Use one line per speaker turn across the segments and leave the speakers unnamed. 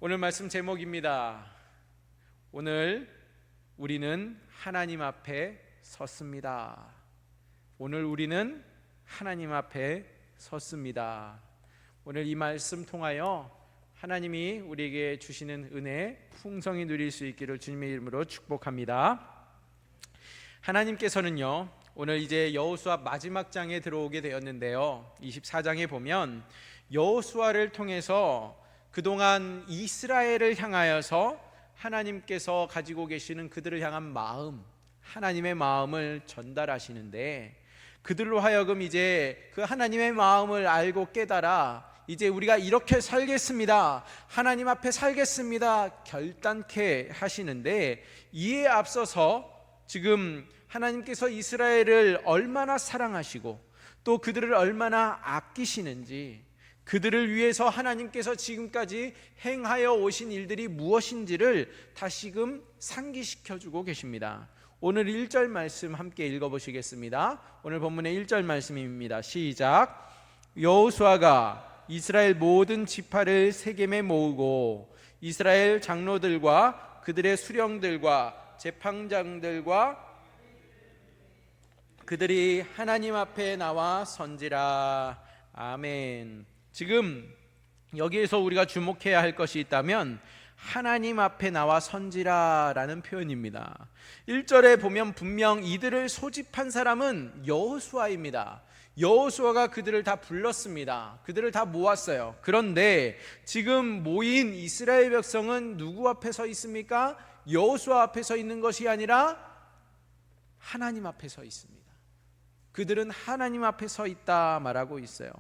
오늘 말씀 제목입니다. 오늘 우리는 하나님 앞에 섰습니다. 오늘 우리는 하나님 앞에 섰습니다. 오늘 이 말씀 통하여 하나님이 우리에게 주시는 은혜 풍성히 누릴 수 있기를 주님의 이름으로 축복합니다. 하나님께서는요, 오늘 이제 여호수아 마지막 장에 들어오게 되었는데요, 24장에 보면 여호수아를 통해서 그동안 이스라엘을 향하여서 하나님께서 가지고 계시는 그들을 향한 마음, 하나님의 마음을 전달하시는데, 그들로 하여금 이제 그 하나님의 마음을 알고 깨달아 이제 우리가 이렇게 살겠습니다, 하나님 앞에 살겠습니다 결단케 하시는데, 이에 앞서서 지금 하나님께서 이스라엘을 얼마나 사랑하시고 또 그들을 얼마나 아끼시는지, 그들을 위해서 하나님께서 지금까지 행하여 오신 일들이 무엇인지를 다시금 상기시켜주고 계십니다. 오늘 1절 말씀 함께 읽어보시겠습니다. 오늘 본문의 1절 말씀입니다. 시작. 여호수아가 이스라엘 모든 지파를 세겜에 모으고 이스라엘 장로들과 그들의 수령들과 재판장들과 그들이 하나님 앞에 나와 선지라. 아멘. 지금 여기에서 우리가 주목해야 할 것이 있다면 하나님 앞에 나와 선지라 라는 표현입니다. 1절에 보면 분명 이들을 소집한 사람은 여호수아입니다. 여호수아가 그들을 다 불렀습니다. 그들을 다 모았어요. 그런데 지금 모인 이스라엘 백성은 누구 앞에 서 있습니까? 여호수아 앞에 서 있는 것이 아니라 하나님 앞에 서 있습니다. 그들은 하나님 앞에 서 있다 말하고 있어요.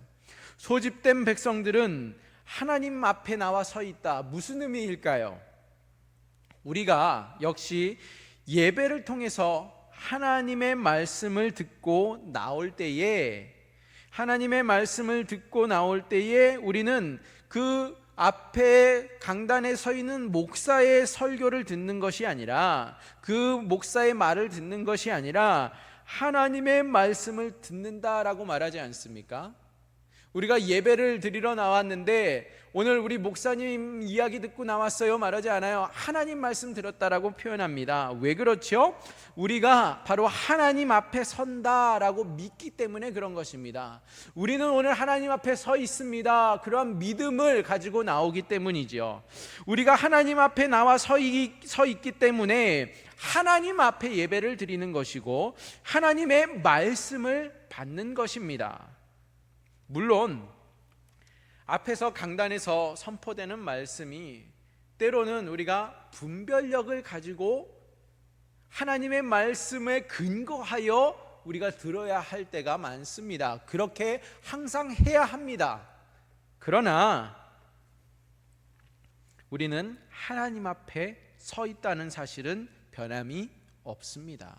소집된 백성들은 하나님 앞에 나와 서 있다. 무슨 의미일까요? 우리가 역시 예배를 통해서 하나님의 말씀을 듣고 나올 때에, 하나님의 말씀을 듣고 나올 때에 우리는 그 앞에 강단에 서 있는 목사의 설교를 듣는 것이 아니라, 그 목사의 말을 듣는 것이 아니라 하나님의 말씀을 듣는다라고 말하지 않습니까? 우리가 예배를 드리러 나왔는데 오늘 우리 목사님 이야기 듣고 나왔어요 말하지 않아요. 하나님 말씀 들었다라고 표현합니다. 왜 그렇죠? 우리가 바로 하나님 앞에 선다라고 믿기 때문에 그런 것입니다. 우리는 오늘 하나님 앞에 서 있습니다. 그러한 믿음을 가지고 나오기 때문이죠. 우리가 하나님 앞에 나와 서 있기 때문에 하나님 앞에 예배를 드리는 것이고 하나님의 말씀을 받는 것입니다. 물론 앞에서 강단에서 선포되는 말씀이 때로는 우리가 분별력을 가지고 하나님의 말씀에 근거하여 우리가 들어야 할 때가 많습니다. 그렇게 항상 해야 합니다. 그러나 우리는 하나님 앞에 서 있다는 사실은 변함이 없습니다.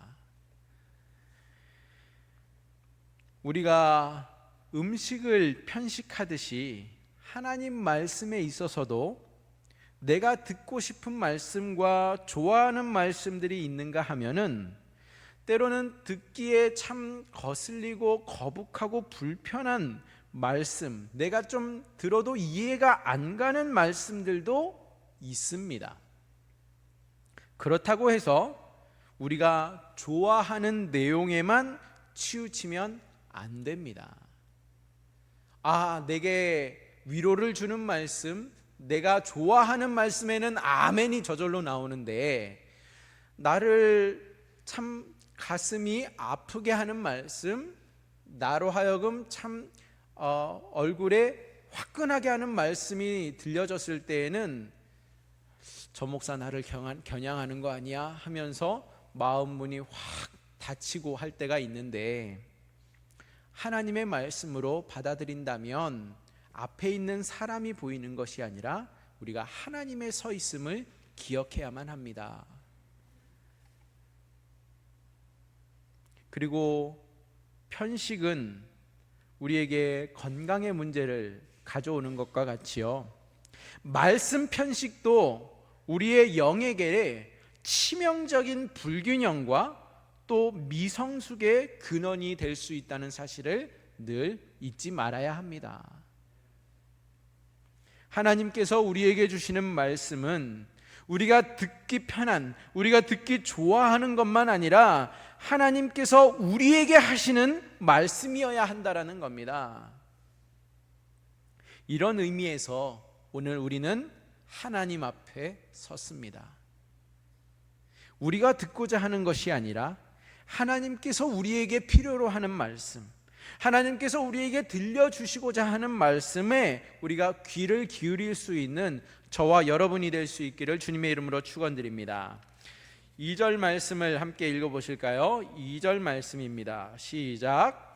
우리가 음식을 편식하듯이 하나님 말씀에 있어서도 내가 듣고 싶은 말씀과 좋아하는 말씀들이 있는가 하면은 때로는 듣기에 참 거슬리고 거북하고 불편한 말씀, 내가 좀 들어도 이해가 안 가는 말씀들도 있습니다. 그렇다고 해서 우리가 좋아하는 내용에만 치우치면 안 됩니다. 내게 위로를 주는 말씀, 내가 좋아하는 말씀에는 아멘이 저절로 나오는데, 나를 참 가슴이 아프게 하는 말씀, 나로 하여금 참 얼굴에 화끈하게 하는 말씀이 들려졌을 때에는 저 목사 나를 겨냥하는 거 아니야 하면서 마음 문이 확 닫히고 할 때가 있는데, 하나님의 말씀으로 받아들인다면 앞에 있는 사람이 보이는 것이 아니라 우리가 하나님의 서 있음을 기억해야만 합니다. 그리고 편식은 우리에게 건강의 문제를 가져오는 것과 같이요, 말씀 편식도 우리의 영에게 치명적인 불균형과 또 미성숙의 근원이 될 수 있다는 사실을 늘 잊지 말아야 합니다. 하나님께서 우리에게 주시는 말씀은 우리가 듣기 편한, 우리가 듣기 좋아하는 것만 아니라 하나님께서 우리에게 하시는 말씀이어야 한다라는 겁니다. 이런 의미에서 오늘 우리는 하나님 앞에 섰습니다. 우리가 듣고자 하는 것이 아니라 하나님께서 우리에게 필요로 하는 말씀, 하나님께서 우리에게 들려주시고자 하는 말씀에 우리가 귀를 기울일 수 있는 저와 여러분이 될 수 있기를 주님의 이름으로 축원드립니다. 2절 말씀을 함께 읽어보실까요? 2절 말씀입니다. 시작.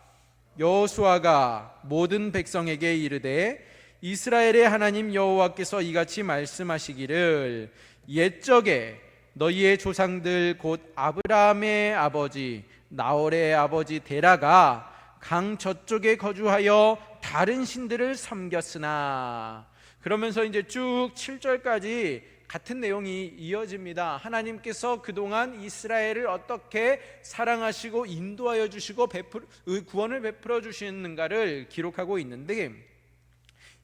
여호수아가 모든 백성에게 이르되 이스라엘의 하나님 여호와께서 이같이 말씀하시기를 옛적에 너희의 조상들 곧 아브라함의 아버지 나홀의 아버지 데라가 강 저쪽에 거주하여 다른 신들을 섬겼으나, 그러면서 이제 쭉 7절까지 같은 내용이 이어집니다. 하나님께서 그동안 이스라엘을 어떻게 사랑하시고 인도하여 주시고 구원을 베풀어 주시는가를 기록하고 있는데,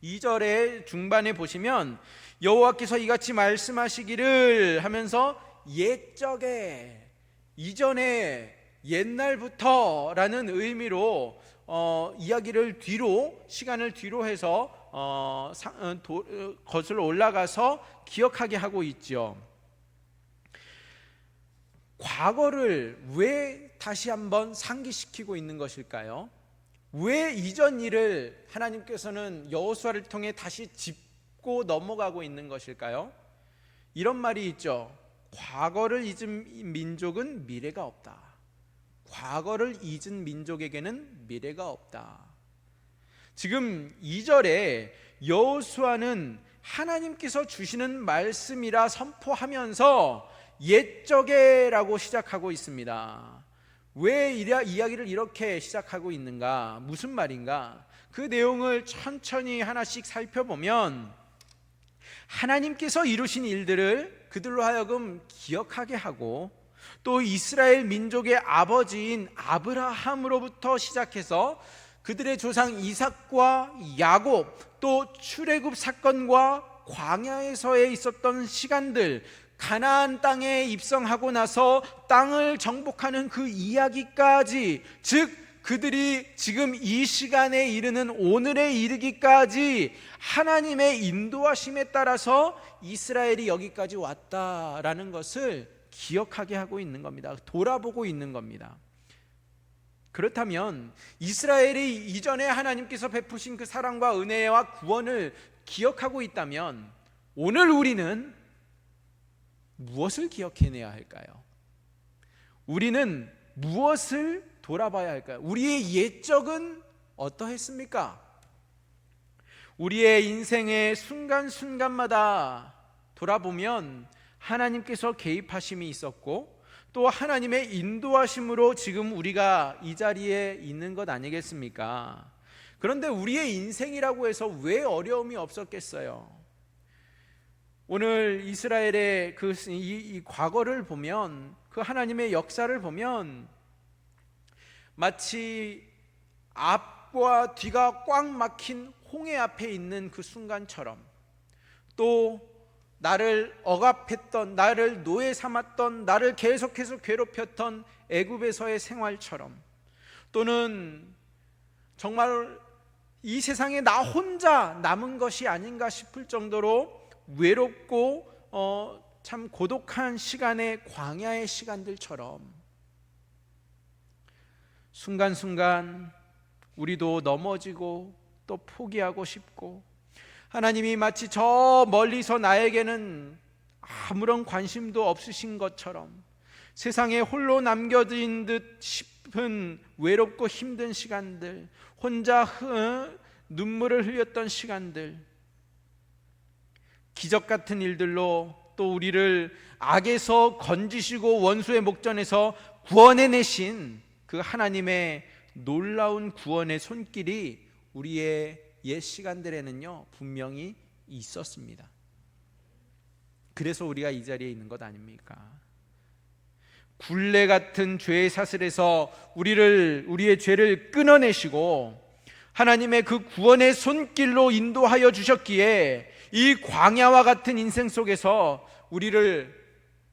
2절의 중반에 보시면 여호와께서 이같이 말씀하시기를 하면서 옛적에, 이전에, 옛날부터 라는 의미로 이야기를 시간을 뒤로 해서 거슬러 올라가서 기억하게 하고 있죠. 과거를 왜 다시 한번 상기시키고 있는 것일까요? 왜 이전 일을 하나님께서는 여호수아를 통해 다시 짚고 넘어가고 있는 것일까요? 이런 말이 있죠. 과거를 잊은 민족은 미래가 없다. 과거를 잊은 민족에게는 미래가 없다. 지금 2절에 여호수아는 하나님께서 주시는 말씀이라 선포하면서 옛적에라고 시작하고 있습니다. 왜 이야기를 이렇게 시작하고 있는가? 무슨 말인가? 그 내용을 천천히 하나씩 살펴보면 하나님께서 이루신 일들을 그들로 하여금 기억하게 하고, 또 이스라엘 민족의 아버지인 아브라함으로부터 시작해서 그들의 조상 이삭과 야곱, 또 출애굽 사건과 광야에서의 있었던 시간들, 가나안 땅에 입성하고 나서 땅을 정복하는 그 이야기까지, 즉 그들이 지금 이 시간에 이르는 오늘에 이르기까지 하나님의 인도하심에 따라서 이스라엘이 여기까지 왔다라는 것을 기억하게 하고 있는 겁니다. 돌아보고 있는 겁니다. 그렇다면 이스라엘이 이전에 하나님께서 베푸신 그 사랑과 은혜와 구원을 기억하고 있다면 오늘 우리는 무엇을 기억해내야 할까요? 우리는 무엇을 돌아봐야 할까요? 우리의 옛적은 어떠했습니까? 우리의 인생의 순간순간마다 돌아보면 하나님께서 개입하심이 있었고, 또 하나님의 인도하심으로 지금 우리가 이 자리에 있는 것 아니겠습니까? 그런데 우리의 인생이라고 해서 왜 어려움이 없었겠어요? 오늘 이스라엘의 이 과거를 보면, 그 하나님의 역사를 보면 마치 앞과 뒤가 꽉 막힌 홍해 앞에 있는 그 순간처럼, 또 나를 억압했던, 나를 노예 삼았던, 나를 계속해서 괴롭혔던 애굽에서의 생활처럼, 또는 정말 이 세상에 나 혼자 남은 것이 아닌가 싶을 정도로 외롭고 참 고독한 시간의 광야의 시간들처럼 순간순간 우리도 넘어지고 또 포기하고 싶고, 하나님이 마치 저 멀리서 나에게는 아무런 관심도 없으신 것처럼 세상에 홀로 남겨진 듯 싶은 외롭고 힘든 시간들, 혼자 눈물을 흘렸던 시간들, 기적 같은 일들로 또 우리를 악에서 건지시고 원수의 목전에서 구원해내신 그 하나님의 놀라운 구원의 손길이 우리의 옛 시간들에는요 분명히 있었습니다. 그래서 우리가 이 자리에 있는 것 아닙니까? 굴레 같은 죄의 사슬에서 우리의 죄를 끊어내시고 하나님의 그 구원의 손길로 인도하여 주셨기에 이 광야와 같은 인생 속에서 우리를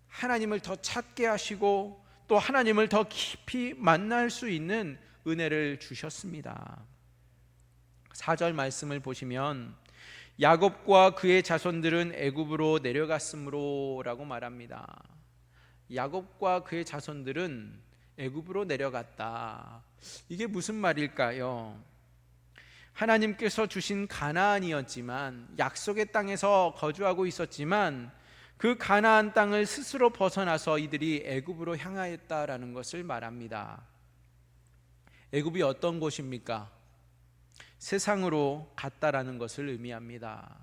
하나님을 더 찾게 하시고 또 하나님을 더 깊이 만날 수 있는 은혜를 주셨습니다. 4절 말씀을 보시면 야곱과 그의 자손들은 애굽으로 내려갔으므로 라고 말합니다. 야곱과 그의 자손들은 애굽으로 내려갔다. 이게 무슨 말일까요? 하나님께서 주신 가나안이었지만, 약속의 땅에서 거주하고 있었지만 그 가나안 땅을 스스로 벗어나서 이들이 애굽으로 향하였다라는 것을 말합니다. 애굽이 어떤 곳입니까? 세상으로 갔다라는 것을 의미합니다.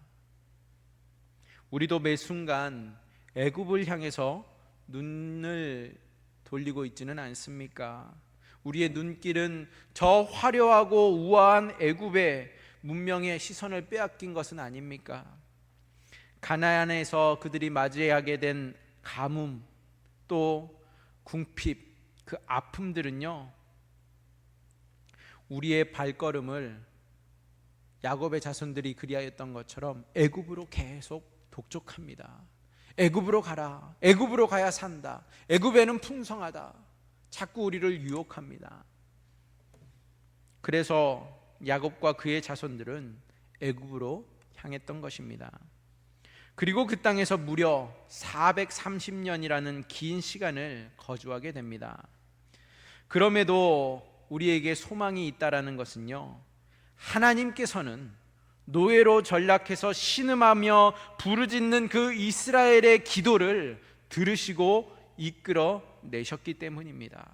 우리도 매 순간 애굽을 향해서 눈을 돌리고 있지는 않습니까? 우리의 눈길은 저 화려하고 우아한 애굽의 문명의 시선을 빼앗긴 것은 아닙니까? 가나안에서 그들이 맞이하게 된 가뭄, 또 궁핍, 그 아픔들은요, 우리의 발걸음을 야곱의 자손들이 그리하였던 것처럼 애굽으로 계속 독촉합니다. 애굽으로 가라. 애굽으로 가야 산다. 애굽에는 풍성하다. 자꾸 우리를 유혹합니다. 그래서 야곱과 그의 자손들은 애굽으로 향했던 것입니다. 그리고 그 땅에서 무려 430년이라는 긴 시간을 거주하게 됩니다. 그럼에도 우리에게 소망이 있다라는 것은요, 하나님께서는 노예로 전락해서 신음하며 부르짖는 그 이스라엘의 기도를 들으시고 이끌어 내셨기 때문입니다.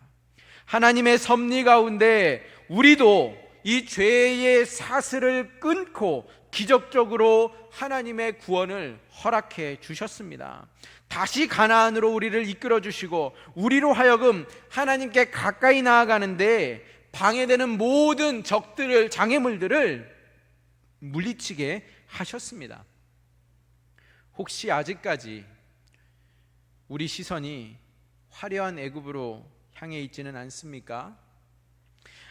하나님의 섭리 가운데 우리도 이 죄의 사슬을 끊고 기적적으로 하나님의 구원을 허락해 주셨습니다. 다시 가나안으로 우리를 이끌어 주시고 우리로 하여금 하나님께 가까이 나아가는데 방해되는 모든 적들을, 장애물들을 물리치게 하셨습니다. 혹시 아직까지 우리 시선이 화려한 애굽으로 향해 있지는 않습니까?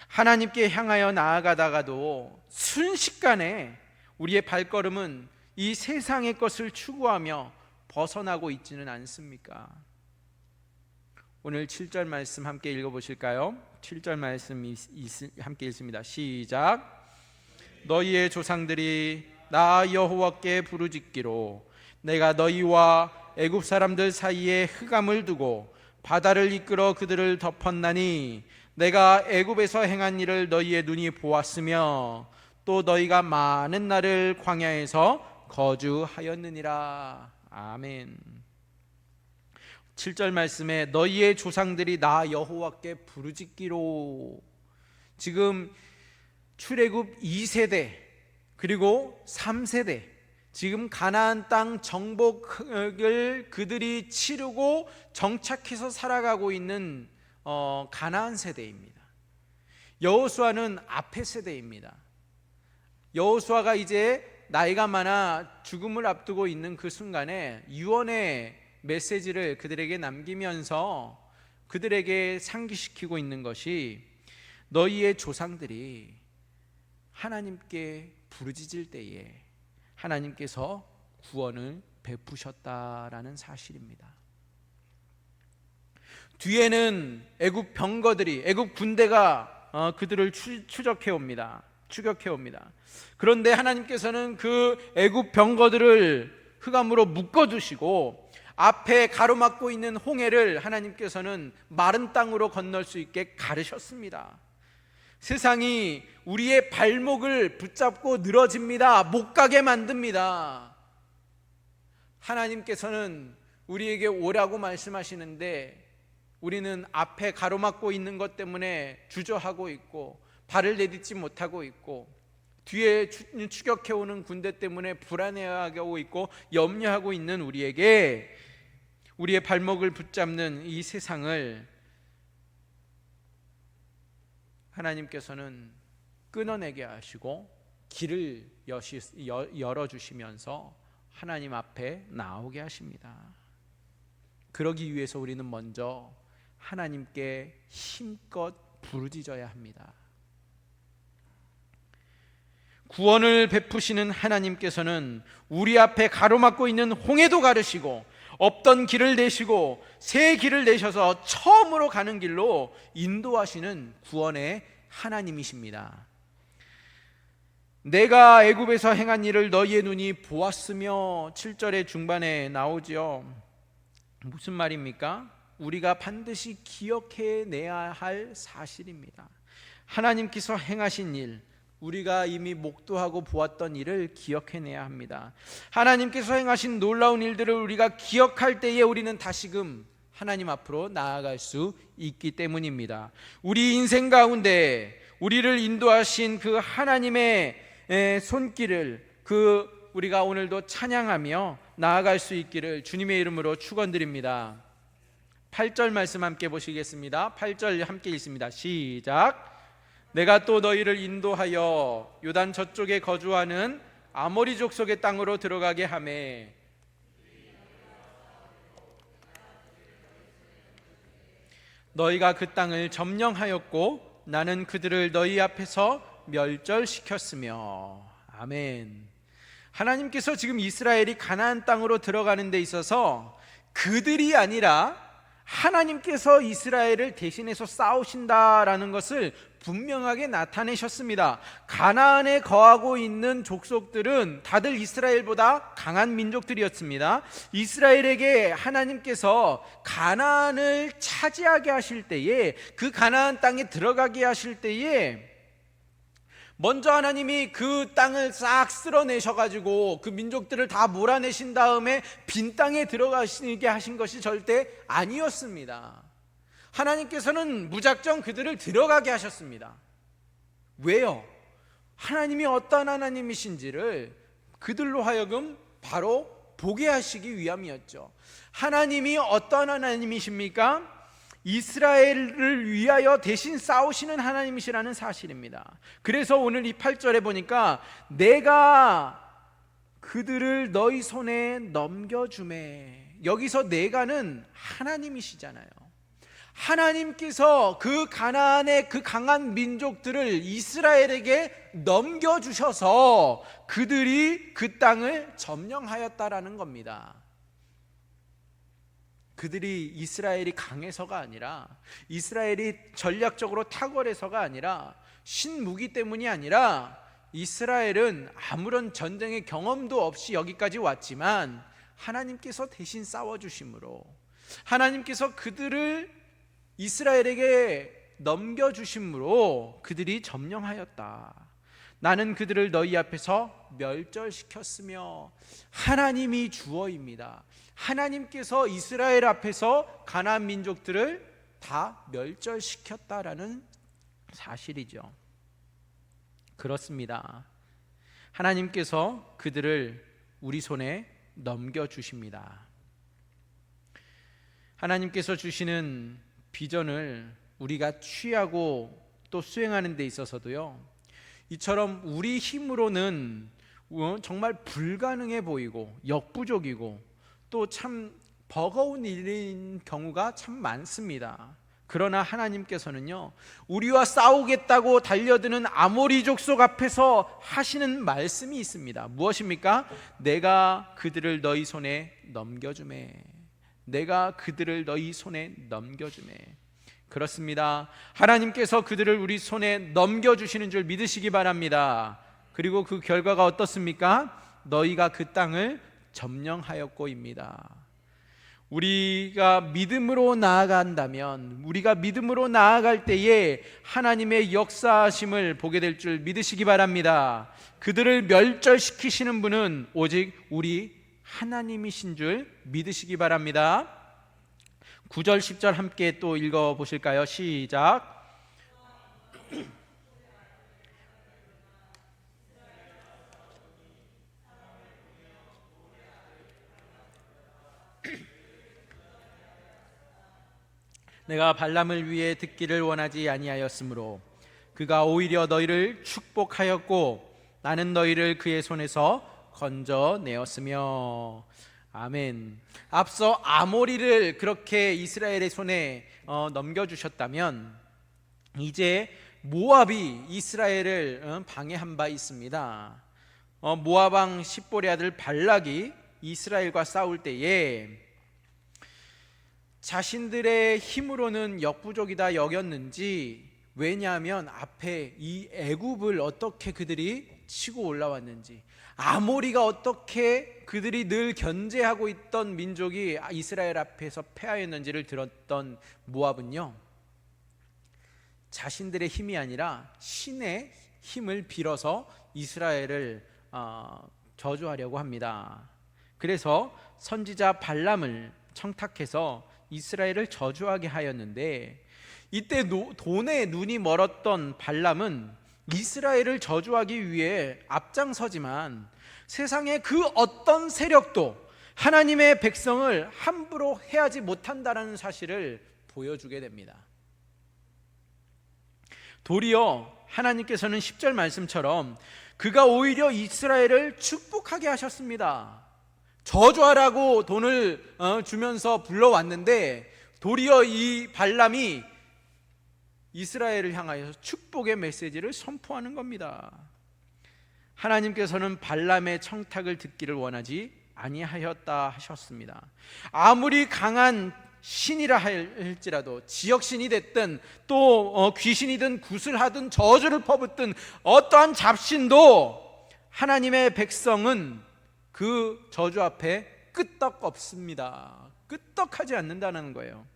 하나님께 향하여 나아가다가도 순식간에 우리의 발걸음은 이 세상의 것을 추구하며 벗어나고 있지는 않습니까? 오늘 7절 말씀 함께 읽어보실까요? 7절 말씀 함께 읽습니다. 시작. 너희의 조상들이 나 여호와께 부르짖기로 내가 너희와 애굽 사람들 사이에 흑암을 두고 바다를 이끌어 그들을 덮었나니 내가 애굽에서 행한 일을 너희의 눈이 보았으며 또 너희가 많은 날을 광야에서 거주하였느니라. 아멘. 7절 말씀에 너희의 조상들이 나 여호와께 부르짖기로, 지금 출애굽 2세대 그리고 3세대, 지금 가나안 땅 정복을 그들이 치르고 정착해서 살아가고 있는 가나안 세대입니다. 여호수아는 앞의 세대입니다. 여호수아가 이제 나이가 많아 죽음을 앞두고 있는 그 순간에 유언의 메시지를 그들에게 남기면서 그들에게 상기시키고 있는 것이, 너희의 조상들이 하나님께 부르짖을 때에 하나님께서 구원을 베푸셨다라는 사실입니다. 뒤에는 애굽 병거들이, 애굽 군대가 그들을 추격해 옵니다. 그런데 하나님께서는 그 애굽 병거들을 흑암으로 묶어두시고 앞에 가로막고 있는 홍해를 하나님께서는 마른 땅으로 건널 수 있게 가르셨습니다. 세상이 우리의 발목을 붙잡고 늘어집니다. 못 가게 만듭니다. 하나님께서는 우리에게 오라고 말씀하시는데 우리는 앞에 가로막고 있는 것 때문에 주저하고 있고 발을 내딛지 못하고 있고 뒤에 추격해오는 군대 때문에 불안해하고 있고 염려하고 있는 우리에게 우리의 발목을 붙잡는 이 세상을 하나님께서는 끊어내게 하시고 길을 열어주시면서 하나님 앞에 나오게 하십니다. 그러기 위해서 우리는 먼저 하나님께 힘껏 부르짖어야 합니다. 구원을 베푸시는 하나님께서는 우리 앞에 가로막고 있는 홍해도 가르시고 없던 길을 내시고 새 길을 내셔서 처음으로 가는 길로 인도하시는 구원의 하나님이십니다. 내가 애굽에서 행한 일을 너희의 눈이 보았으며 7절의 중반에 나오지요. 무슨 말입니까? 우리가 반드시 기억해내야 할 사실입니다. 하나님께서 행하신 일, 우리가 이미 목도하고 보았던 일을 기억해내야 합니다. 하나님께서 행하신 놀라운 일들을 우리가 기억할 때에 우리는 다시금 하나님 앞으로 나아갈 수 있기 때문입니다. 우리 인생 가운데 우리를 인도하신 그 하나님의 손길을 우리가 오늘도 찬양하며 나아갈 수 있기를 주님의 이름으로 축원드립니다. 8절 말씀 함께 보시겠습니다. 8절 함께 읽습니다. 시작. 내가 또 너희를 인도하여 요단 저쪽에 거주하는 아모리 족속의 땅으로 들어가게 하매 너희가 그 땅을 점령하였고 나는 그들을 너희 앞에서 멸절시켰으며. 아멘. 하나님께서 지금 이스라엘이 가나안 땅으로 들어가는 데 있어서 그들이 아니라 하나님께서 이스라엘을 대신해서 싸우신다라는 것을 분명하게 나타내셨습니다. 가나안에 거하고 있는 족속들은 다들 이스라엘보다 강한 민족들이었습니다. 이스라엘에게 하나님께서 가나안을 차지하게 하실 때에, 그 가나안 땅에 들어가게 하실 때에 먼저 하나님이 그 땅을 싹 쓸어내셔가지고 그 민족들을 다 몰아내신 다음에 빈 땅에 들어가시게 하신 것이 절대 아니었습니다. 하나님께서는 무작정 그들을 들어가게 하셨습니다. 왜요? 하나님이 어떤 하나님이신지를 그들로 하여금 바로 보게 하시기 위함이었죠. 하나님이 어떤 하나님이십니까? 이스라엘을 위하여 대신 싸우시는 하나님이시라는 사실입니다. 그래서 오늘 이 8절에 보니까 내가 그들을 너희 손에 넘겨주매, 여기서 내가는 하나님이시잖아요. 하나님께서 그 가나안의 그 강한 민족들을 이스라엘에게 넘겨주셔서 그들이 그 땅을 점령하였다라는 겁니다. 그들이 이스라엘이 강해서가 아니라, 이스라엘이 전략적으로 탁월해서가 아니라, 신무기 때문이 아니라, 이스라엘은 아무런 전쟁의 경험도 없이 여기까지 왔지만 하나님께서 대신 싸워주심으로, 하나님께서 그들을 이스라엘에게 넘겨주심으로 그들이 점령하였다. 나는 그들을 너희 앞에서 멸절시켰으며. 하나님이 주어입니다. 하나님께서 이스라엘 앞에서 가나안 민족들을 다 멸절시켰다라는 사실이죠. 그렇습니다. 하나님께서 그들을 우리 손에 넘겨주십니다. 하나님께서 주시는 비전을 우리가 취하고 또 수행하는 데 있어서도요, 이처럼 우리 힘으로는 정말 불가능해 보이고 역부족이고 또 참 버거운 일인 경우가 참 많습니다. 그러나 하나님께서는요, 우리와 싸우겠다고 달려드는 아모리 족속 앞에서 하시는 말씀이 있습니다. 무엇입니까? 내가 그들을 너희 손에 넘겨주매. 내가 그들을 너희 손에 넘겨주매. 그렇습니다. 하나님께서 그들을 우리 손에 넘겨주시는 줄 믿으시기 바랍니다. 그리고 그 결과가 어떻습니까? 너희가 그 땅을 점령하였고입니다. 우리가 믿음으로 나아간다면, 우리가 믿음으로 나아갈 때에 하나님의 역사하심을 보게 될 줄 믿으시기 바랍니다. 그들을 멸절시키시는 분은 오직 우리 하나님이신 줄 믿으시기 바랍니다. 9절 10절 함께 또 읽어보실까요? 시작. 내가 발람을 위해 듣기를 원하지 아니하였으므로 그가 오히려 너희를 축복하였고 나는 너희를 그의 손에서 건져내었으며. 아멘. 앞서 아모리를 그렇게 이스라엘의 손에 넘겨주셨다면 이제 모압이 이스라엘을 방해한 바 있습니다. 모압 왕 십볼의 아들 발락이 이스라엘과 싸울 때에 자신들의 힘으로는 역부족이다 여겼는지, 왜냐하면 앞에 이 애굽을 어떻게 그들이 치고 올라왔는지, 아모리가 어떻게 그들이 늘 견제하고 있던 민족이 이스라엘 앞에서 패하였는지를 들었던 모압은요, 자신들의 힘이 아니라 신의 힘을 빌어서 이스라엘을 저주하려고 합니다. 그래서 선지자 발람을 청탁해서 이스라엘을 저주하게 하였는데, 이때 돈에 눈이 멀었던 발람은 이스라엘을 저주하기 위해 앞장서지만 세상의 그 어떤 세력도 하나님의 백성을 함부로 해하지 못한다는 사실을 보여주게 됩니다. 도리어 하나님께서는 10절 말씀처럼 그가 오히려 이스라엘을 축복하게 하셨습니다. 저주하라고 돈을 주면서 불러왔는데 도리어 이 발람이 이스라엘을 향하여서 축복의 메시지를 선포하는 겁니다. 하나님께서는 발람의 청탁을 듣기를 원하지 아니하였다 하셨습니다. 아무리 강한 신이라 할지라도, 지역신이 됐든 또 귀신이든 구슬하든 저주를 퍼붓든 어떠한 잡신도 하나님의 백성은 그 저주 앞에 끄떡없습니다. 끄떡하지 않는다는 거예요.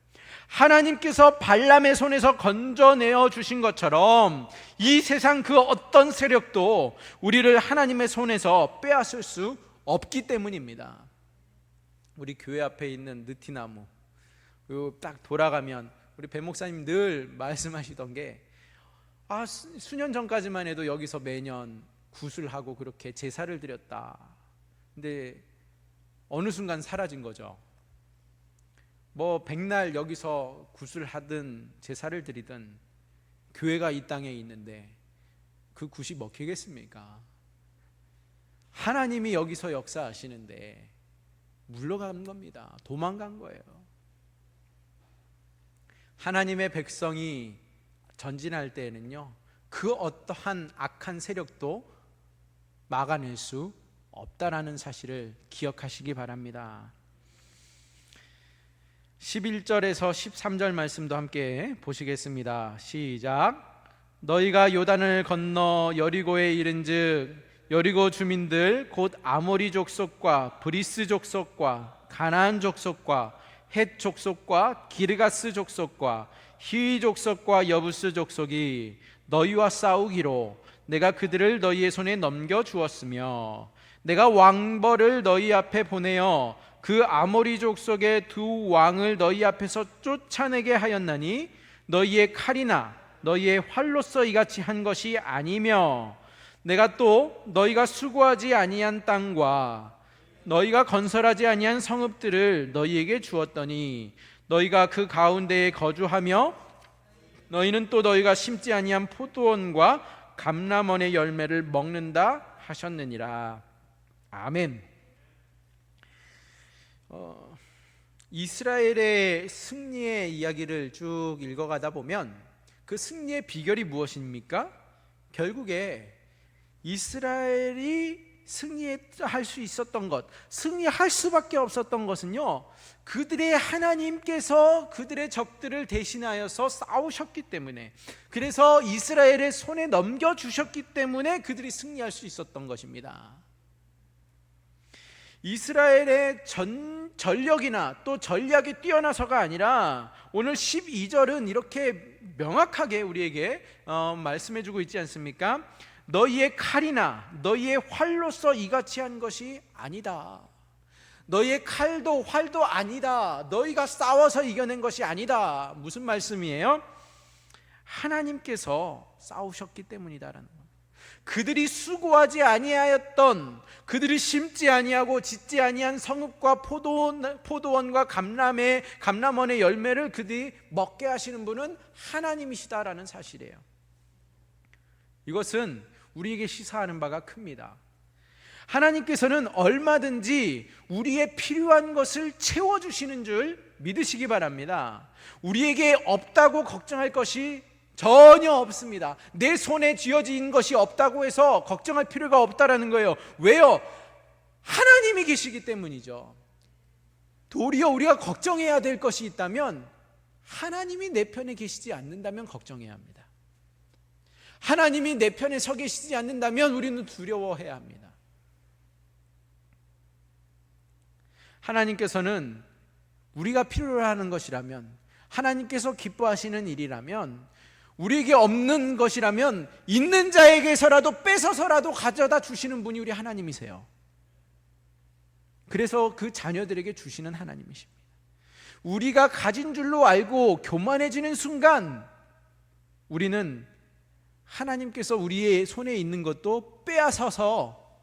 하나님께서 발람의 손에서 건져내어 주신 것처럼 이 세상 그 어떤 세력도 우리를 하나님의 손에서 빼앗을 수 없기 때문입니다. 우리 교회 앞에 있는 느티나무, 딱 돌아가면 우리 배 목사님 늘 말씀하시던 게, 수년 전까지만 해도 여기서 매년 구슬하고 그렇게 제사를 드렸다. 근데 어느 순간 사라진 거죠. 뭐 백날 여기서 굿을 제사를 드리든 교회가 이 땅에 있는데 그 굿이 먹히겠습니까? 하나님이 여기서 역사하시는데 물러간 겁니다. 도망간 거예요. 하나님의 백성이 전진할 때에는요, 그 어떠한 악한 세력도 막아낼 수 없다라는 사실을 기억하시기 바랍니다. 11절에서 13절 말씀도 함께 보시겠습니다. 시작. 너희가 요단을 건너 여리고에 이른즉 여리고 주민들 곧 아모리 족속과 브리스 족속과 가나안 족속과 헷 족속과 기르가스 족속과 히위 족속과 여부스 족속이 너희와 싸우기로 내가 그들을 너희의 손에 넘겨 주었으며, 내가 왕벌을 너희 앞에 보내어 그 아모리 족속의 두 왕을 너희 앞에서 쫓아내게 하였나니 너희의 칼이나 너희의 활로서 이같이 한 것이 아니며, 내가 또 너희가 수고하지 아니한 땅과 너희가 건설하지 아니한 성읍들을 너희에게 주었더니 너희가 그 가운데에 거주하며 너희는 또 너희가 심지 아니한 포도원과 감람원의 열매를 먹는다 하셨느니라. 아멘. 이스라엘의 승리의 이야기를 쭉 읽어가다 보면 그 승리의 비결이 무엇입니까? 결국에 이스라엘이 승리할 수 있었던 것, 승리할 수밖에 없었던 것은요, 그들의 하나님께서 그들의 적들을 대신하여서 싸우셨기 때문에, 그래서 이스라엘의 손에 넘겨주셨기 때문에 그들이 승리할 수 있었던 것입니다. 이스라엘의 전력이나 또 전략이 뛰어나서가 아니라 오늘 12절은 이렇게 명확하게 우리에게 말씀해주고 있지 않습니까? 너희의 칼이나 너희의 활로서 이같이 한 것이 아니다. 너희의 칼도 활도 아니다. 너희가 싸워서 이겨낸 것이 아니다. 무슨 말씀이에요? 하나님께서 싸우셨기 때문이다라는 것. 그들이 수고하지 아니하였던, 그들이 심지 아니하고 짓지 아니한 성읍과 포도원과 감람원의 열매를 그들이 먹게 하시는 분은 하나님이시다라는 사실이에요. 이것은 우리에게 시사하는 바가 큽니다. 하나님께서는 얼마든지 우리의 필요한 것을 채워주시는 줄 믿으시기 바랍니다. 우리에게 없다고 걱정할 것이 전혀 없습니다. 내 손에 쥐어진 것이 없다고 해서 걱정할 필요가 없다라는 거예요. 왜요? 하나님이 계시기 때문이죠. 도리어 우리가 걱정해야 될 것이 있다면 하나님이 내 편에 계시지 않는다면 걱정해야 합니다. 하나님이 내 편에 서 계시지 않는다면 우리는 두려워해야 합니다. 하나님께서는 우리가 필요로 하는 것이라면, 하나님께서 기뻐하시는 일이라면, 우리에게 없는 것이라면 있는 자에게서라도 뺏어서라도 가져다 주시는 분이 우리 하나님이세요. 그래서 그 자녀들에게 주시는 하나님이십니다. 우리가 가진 줄로 알고 교만해지는 순간 우리는 하나님께서 우리의 손에 있는 것도 빼앗아서,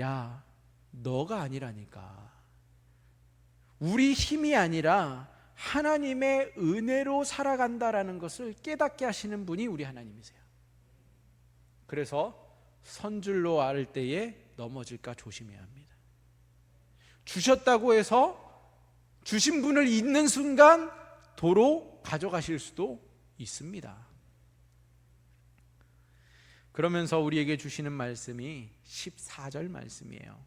야, 너가 아니라니까, 우리 힘이 아니라 하나님의 은혜로 살아간다라는 것을 깨닫게 하시는 분이 우리 하나님이세요. 그래서 선줄로 알 때에 넘어질까 조심해야 합니다. 주셨다고 해서 주신 분을 잊는 순간 도로 가져가실 수도 있습니다. 그러면서 우리에게 주시는 말씀이 14절 말씀이에요.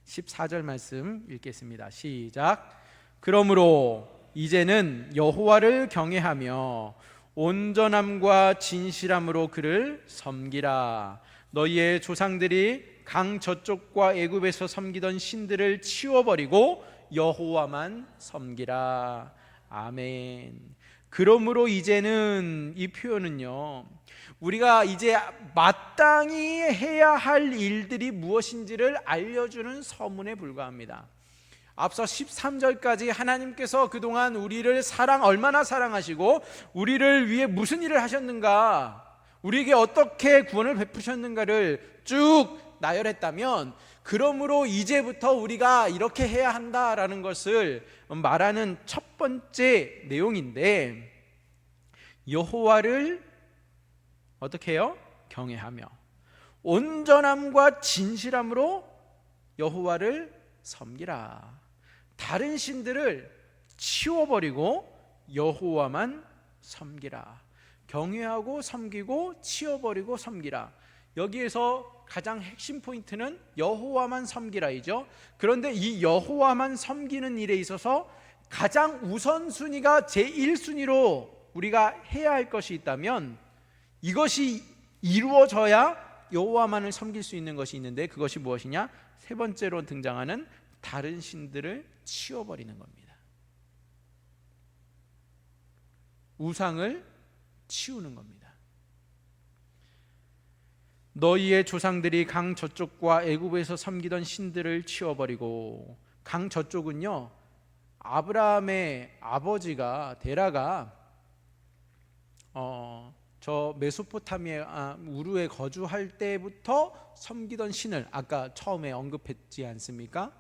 14절 말씀 읽겠습니다. 시작. 그러므로 이제는 여호와를 경외하며 온전함과 진실함으로 그를 섬기라. 너희의 조상들이 강 저쪽과 애굽에서 섬기던 신들을 치워버리고 여호와만 섬기라. 아멘. 그러므로 이제는, 이 표현은요, 우리가 이제 마땅히 해야 할 일들이 무엇인지를 알려주는 서문에 불과합니다. 앞서 13절까지 하나님께서 그동안 우리를 얼마나 사랑하시고 우리를 위해 무슨 일을 하셨는가, 우리에게 어떻게 구원을 베푸셨는가를 쭉 나열했다면, 그러므로 이제부터 우리가 이렇게 해야 한다라는 것을 말하는 첫 번째 내용인데, 여호와를 어떻게 해요? 경외하며 온전함과 진실함으로 여호와를 섬기라. 다른 신들을 치워버리고 여호와만 섬기라. 경외하고 섬기고 치워버리고 섬기라. 여기에서 가장 핵심 포인트는 여호와만 섬기라이죠. 그런데 이 여호와만 섬기는 일에 있어서 가장 우선순위가 제1순위로 우리가 해야 할 것이 있다면, 이것이 이루어져야 여호와만을 섬길 수 있는 것이 있는데, 그것이 무엇이냐? 세 번째로 등장하는 다른 신들을 치워버리는 겁니다. 우상을 치우는 겁니다. 너희의 조상들이 강 저쪽과 애굽에서 섬기던 신들을 치워버리고, 강 저쪽은요, 아브라함의 아버지가 데라가 저 메소포타미아 우르에 거주할 때부터 섬기던 신을 아까 처음에 언급했지 않습니까?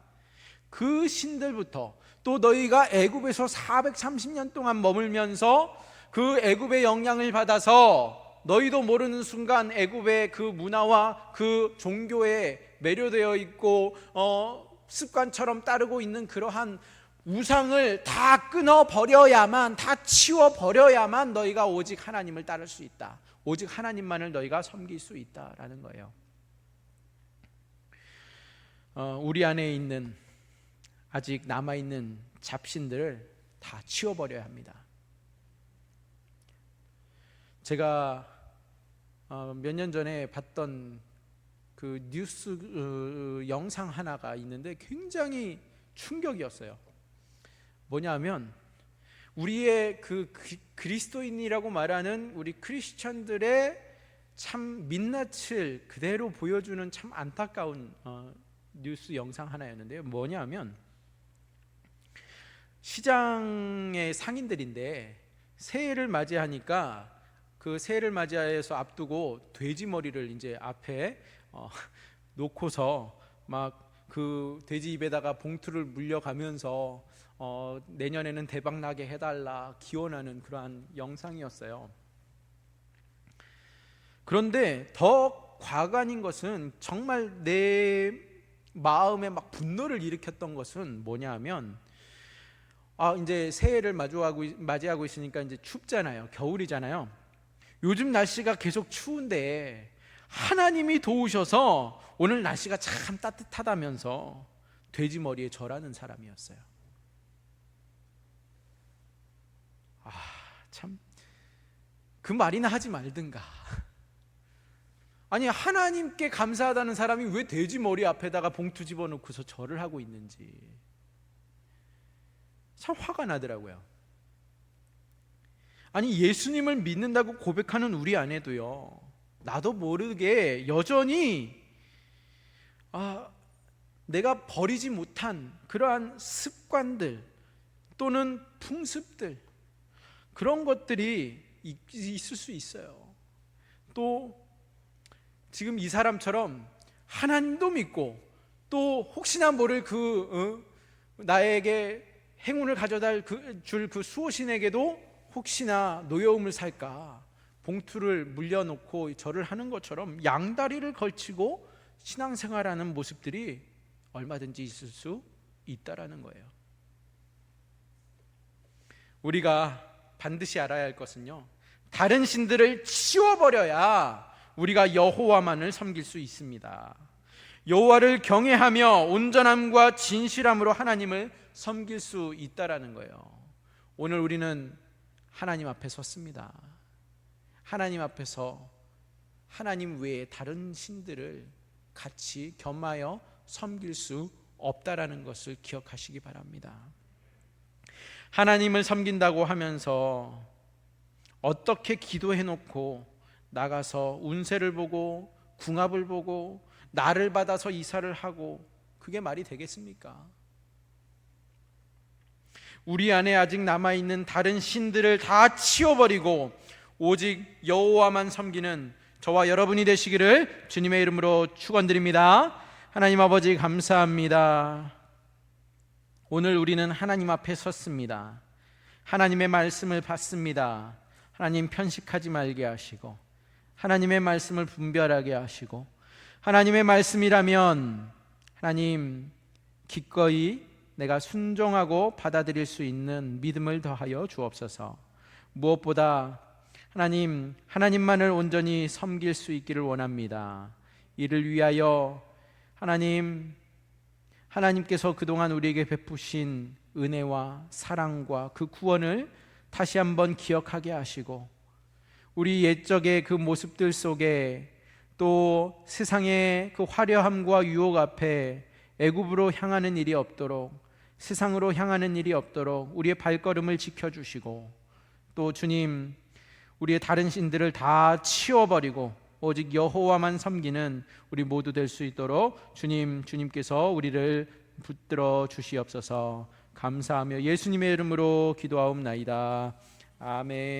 그 신들부터, 또 너희가 애굽에서 430년 동안 머물면서 그 애굽의 영향을 받아서 너희도 모르는 순간 애굽의 그 문화와 그 종교에 매료되어 있고 습관처럼 따르고 있는 그러한 우상을 다 끊어버려야만, 다 치워버려야만 너희가 오직 하나님을 따를 수 있다, 오직 하나님만을 너희가 섬길 수 있다라는 거예요. 우리 안에 있는, 아직 남아있는 잡신들을 다 치워버려야 합니다. 제가 몇 년 전에 봤던 그 뉴스 영상 하나가 있는데 굉장히 충격이었어요. 뭐냐면, 우리의 그 그리스도인이라고 말하는 우리 크리스천들의 참 민낯을 그대로 보여주는 참 안타까운 뉴스 영상 하나였는데요. 뭐냐면, 시장의 상인들인데 새해를 맞이하니까 그 새해를 맞이해서 앞두고 돼지 머리를 이제 앞에 놓고서 막 그 돼지 입에다가 봉투를 물려가면서 내년에는 대박 나게 해달라 기원하는 그러한 영상이었어요. 그런데 더 과관인 것은, 정말 내 마음에 막 분노를 일으켰던 것은 뭐냐 하면, 이제 새해를 맞이하고 있으니까 이제 춥잖아요. 겨울이잖아요. 요즘 날씨가 계속 추운데 하나님이 도우셔서 오늘 날씨가 참 따뜻하다면서 돼지 머리에 절하는 사람이었어요. 참, 그 말이나 하지 말든가. 아니, 하나님께 감사하다는 사람이 왜 돼지 머리 앞에다가 봉투 집어넣고서 절을 하고 있는지 참 화가 나더라고요. 아니, 예수님을 믿는다고 고백하는 우리 안에도요, 나도 모르게 여전히 내가 버리지 못한 그러한 습관들 또는 풍습들, 그런 것들이 있을 수 있어요. 또 지금 이 사람처럼 하나님도 믿고 또 혹시나 모를 나에게 행운을 가져다 줄 그 수호신에게도 혹시나 노여움을 살까 봉투를 물려놓고 절을 하는 것처럼 양다리를 걸치고 신앙생활하는 모습들이 얼마든지 있을 수 있다라는 거예요. 우리가 반드시 알아야 할 것은요, 다른 신들을 치워버려야 우리가 여호와만을 섬길 수 있습니다. 여호와를 경외하며 온전함과 진실함으로 하나님을 섬길 수 있다라는 거예요. 오늘 우리는 하나님 앞에 섰습니다. 하나님 앞에서 하나님 외에 다른 신들을 같이 겸하여 섬길 수 없다라는 것을 기억하시기 바랍니다. 하나님을 섬긴다고 하면서 어떻게 기도해놓고 나가서 운세를 보고 궁합을 보고 나를 받아서 이사를 하고, 그게 말이 되겠습니까? 우리 안에 아직 남아있는 다른 신들을 다 치워버리고 오직 여호와만 섬기는 저와 여러분이 되시기를 주님의 이름으로 축원드립니다. 하나님 아버지, 감사합니다. 오늘 우리는 하나님 앞에 섰습니다. 하나님의 말씀을 받습니다. 하나님, 편식하지 말게 하시고 하나님의 말씀을 분별하게 하시고 하나님의 말씀이라면 하나님 기꺼이 내가 순종하고 받아들일 수 있는 믿음을 더하여 주옵소서. 무엇보다 하나님만을 온전히 섬길 수 있기를 원합니다. 이를 위하여 하나님께서 그동안 우리에게 베푸신 은혜와 사랑과 그 구원을 다시 한번 기억하게 하시고, 우리 옛적의 그 모습들 속에 또 세상의 그 화려함과 유혹 앞에 애굽으로 향하는 일이 없도록, 세상으로 향하는 일이 없도록 우리의 발걸음을 지켜주시고, 또 주님, 우리의 다른 신들을 다 치워버리고 오직 여호와만 섬기는 우리 모두 될 수 있도록 주님께서 우리를 붙들어 주시옵소서. 감사하며 예수님의 이름으로 기도하옵나이다. 아멘.